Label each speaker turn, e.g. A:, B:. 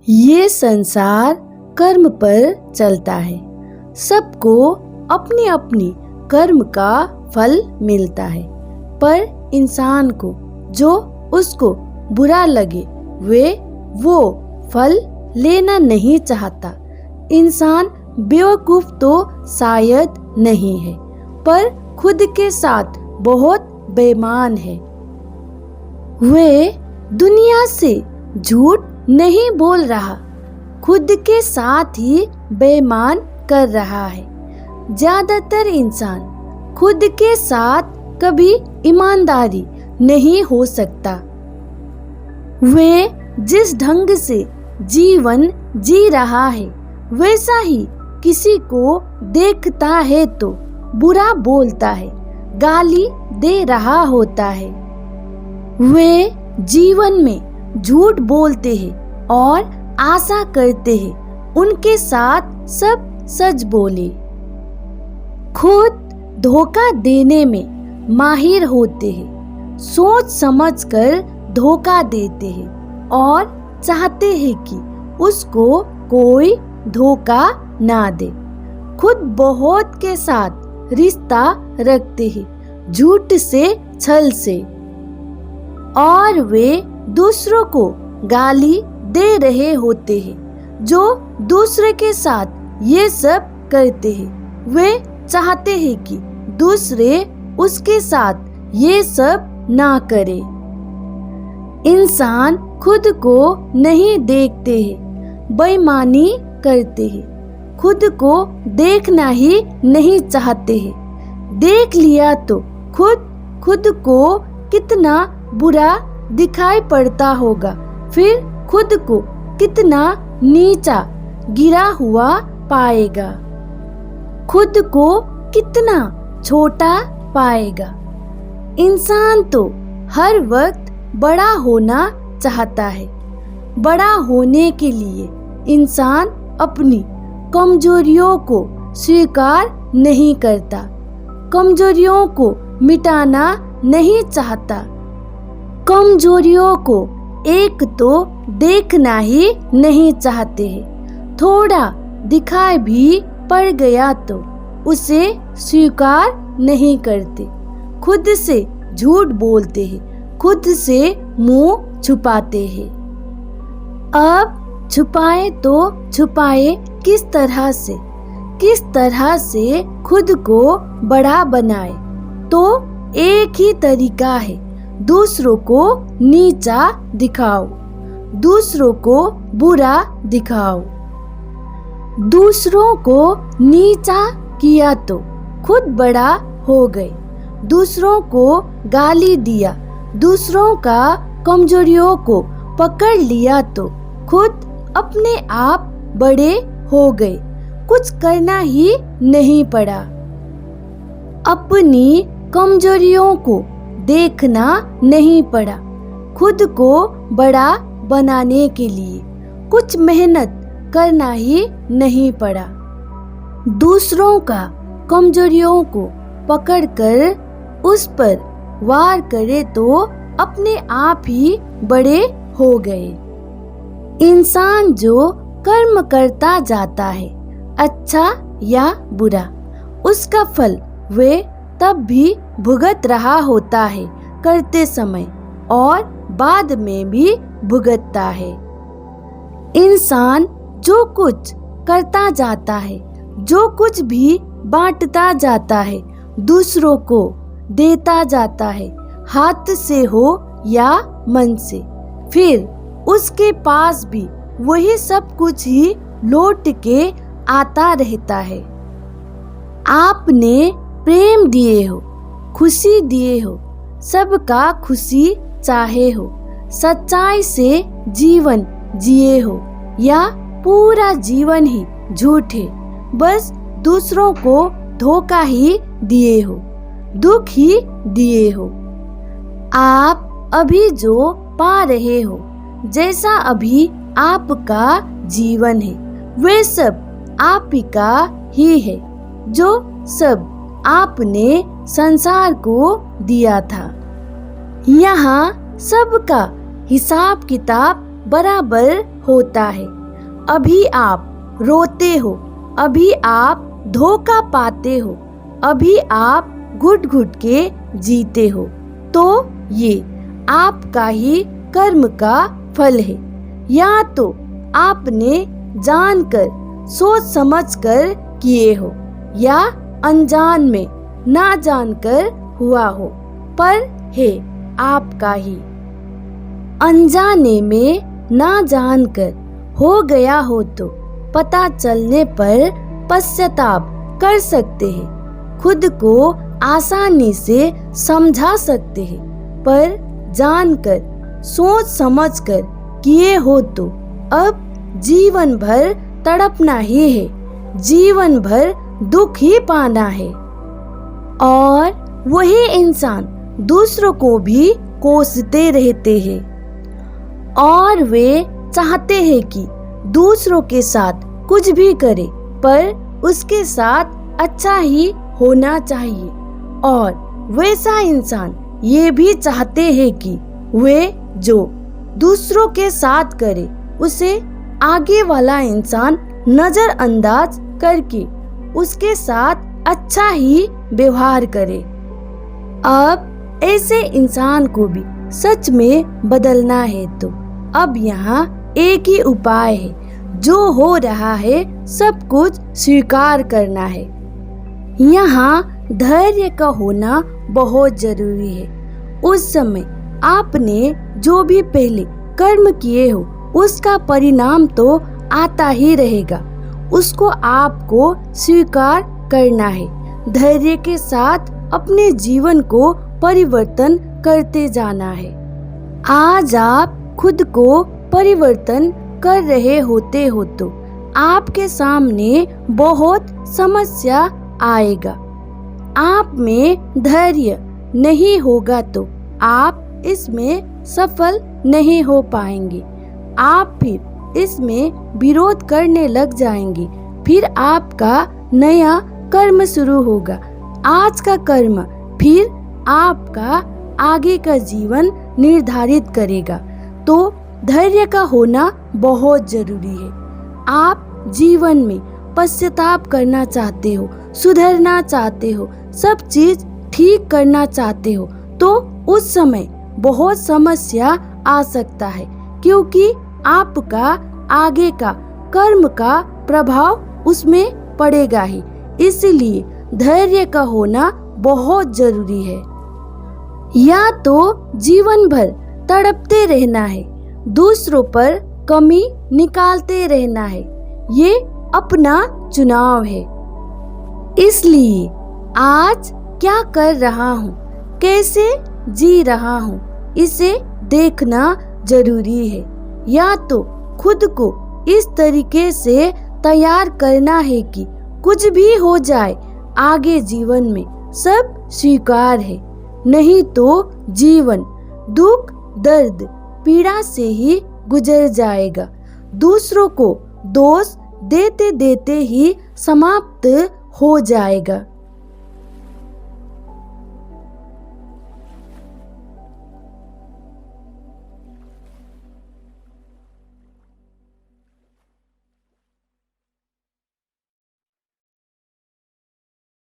A: ये संसार कर्म पर चलता है। सबको अपनी अपनी कर्म का फल मिलता है, पर इंसान को जो उसको बुरा लगे वो फल लेना नहीं चाहता। इंसान बेवकूफ तो शायद नहीं है, पर खुद के साथ बहुत बेईमान है। वे दुनिया से झूठ नहीं बोल रहा, खुद के साथ ही बेईमान कर रहा है। ज्यादातर इंसान खुद के साथ कभी ईमानदारी नहीं हो सकता। वे जिस ढंग से जीवन जी रहा है वैसा ही किसी को देखता है तो बुरा बोलता है, गाली दे रहा होता है। वे जीवन में झूठ बोलते हैं और आशा करते हैं उनके साथ सब सच बोले। खुद धोखा देने में माहिर होते हैं, सोच समझकर धोखा देते हैं और चाहते हैं कि उसको कोई धोखा ना दे। खुद बहुत के साथ रिश्ता रखते हैं झूठ से, छल से, और वे दूसरों को गाली दे रहे होते हैं जो दूसरे के साथ ये सब करते हैं। वे चाहते हैं कि दूसरे उसके साथ ये सब ना करे। इंसान खुद को नहीं देखते हैं, बेईमानी करते हैं, खुद को देखना ही नहीं चाहते हैं। देख लिया तो खुद को कितना बुरा दिखाई पड़ता होगा, फिर खुद को कितना नीचा गिरा हुआ पाएगा, खुद को कितना छोटा पाएगा। इंसान तो हर वक्त बड़ा होना चाहता है। बड़ा होने के लिए इंसान अपनी कमजोरियों को स्वीकार नहीं करता, कमजोरियों को मिटाना नहीं चाहता। कमजोरियों को एक तो देखना ही नहीं चाहते हैं, थोड़ा दिखाई भी पड़ गया तो उसे स्वीकार नहीं करते। खुद से झूठ बोलते हैं, खुद से मुंह छुपाते हैं। अब छुपाए तो छुपाए किस तरह से खुद को बड़ा बनाए। तो एक ही तरीका है, दूसरों को नीचा दिखाओ, दूसरों को बुरा दिखाओ। दूसरों को नीचा किया तो खुद बड़ा हो गए, दूसरों को गाली दिया, दूसरों का कमजोरियों को पकड़ लिया तो खुद अपने आप बड़े हो गए, कुछ करना ही नहीं पड़ा। अपनी कमजोरियों को देखना नहीं पड़ा, खुद को बड़ा बनाने के लिए कुछ मेहनत करना ही नहीं पड़ा। दूसरों का कमजोरियों को पकड़कर उस पर वार करे तो अपने आप ही बड़े हो गए। इंसान जो कर्म करता जाता है, अच्छा या बुरा, उसका फल वे तब भी भुगत रहा होता है करते समय, और बाद में भी भुगतता है। इंसान जो कुछ करता जाता है, जो कुछ भी बांटता जाता है, दूसरों को देता जाता है, हाथ से हो या मन से, फिर उसके पास भी वही सब कुछ ही लौट के आता रहता है। आपने प्रेम दिए हो, खुशी दिए हो, सबका खुशी चाहे हो, सच्चाई से जीवन जिए हो, या पूरा जीवन ही झूठे बस दूसरों को धोखा ही दिए हो, दुख ही दिए हो। आप अभी जो पा रहे हो, जैसा अभी आपका जीवन है, वे सब आप ही का ही है, जो सब आपने संसार को दिया था। यहाँ सबका हिसाब किताब बराबर होता है। अभी आप रोते हो, अभी आप धोखा पाते हो, अभी आप घुट घुट के जीते हो, तो ये आपका ही कर्म का फल है। या तो आपने जानकर सोच समझकर किए हो, या अनजान में ना जानकर हुआ हो, पर है आपका ही। अनजाने में ना जानकर हो गया हो तो पता चलने पर पश्चाताप कर सकते हैं, खुद को आसानी से समझा सकते हैं, पर जानकर सोच समझकर किए हो तो अब जीवन भर तड़पना ही है, जीवन भर दुख ही पाना है। और वही इंसान दूसरों को भी कोसते रहते हैं, और वे चाहते हैं कि दूसरों के साथ कुछ भी करे, पर उसके साथ अच्छा ही होना चाहिए। और वैसा इंसान ये भी चाहते हैं कि वे जो दूसरों के साथ करे उसे आगे वाला इंसान नजरअंदाज करके उसके साथ अच्छा ही व्यवहार करे। अब ऐसे इंसान को भी सच में बदलना है तो अब यहाँ एक ही उपाय है, जो हो रहा है सब कुछ स्वीकार करना है। यहाँ धैर्य का होना बहुत जरूरी है। उस समय आपने जो भी पहले कर्म किए हो उसका परिणाम तो आता ही रहेगा, उसको आपको स्वीकार करना है। धैर्य के साथ अपने जीवन को परिवर्तन करते जाना है। आज आप खुद को परिवर्तन कर रहे होते हो तो आपके सामने बहुत समस्या आएगा। आप में धैर्य नहीं होगा तो आप इसमें सफल नहीं हो पाएंगे। आप फिर इसमें विरोध करने लग जाएंगे, फिर आपका नया कर्म शुरू होगा। आज का कर्म फिर आपका आगे का जीवन निर्धारित करेगा। तो धैर्य का होना बहुत जरूरी है। आप जीवन में पश्चाताप करना चाहते हो, सुधरना चाहते हो, सब चीज ठीक करना चाहते हो, तो उस समय बहुत समस्या आ सकता है, क्योंकि आपका आगे का कर्म का प्रभाव उसमें पड़ेगा ही। इसलिए धैर्य का होना बहुत जरूरी है। या तो जीवन भर तड़पते रहना है, दूसरों पर कमी निकालते रहना है, ये अपना चुनाव है। इसलिए आज क्या कर रहा हूँ, कैसे जी रहा हूँ, इसे देखना जरूरी है। या तो खुद को इस तरीके से तैयार करना है कि कुछ भी हो जाए आगे जीवन में सब स्वीकार है, नहीं तो जीवन दुख दर्द पीड़ा से ही गुजर जाएगा, दूसरों को दोष देते देते ही समाप्त हो जाएगा।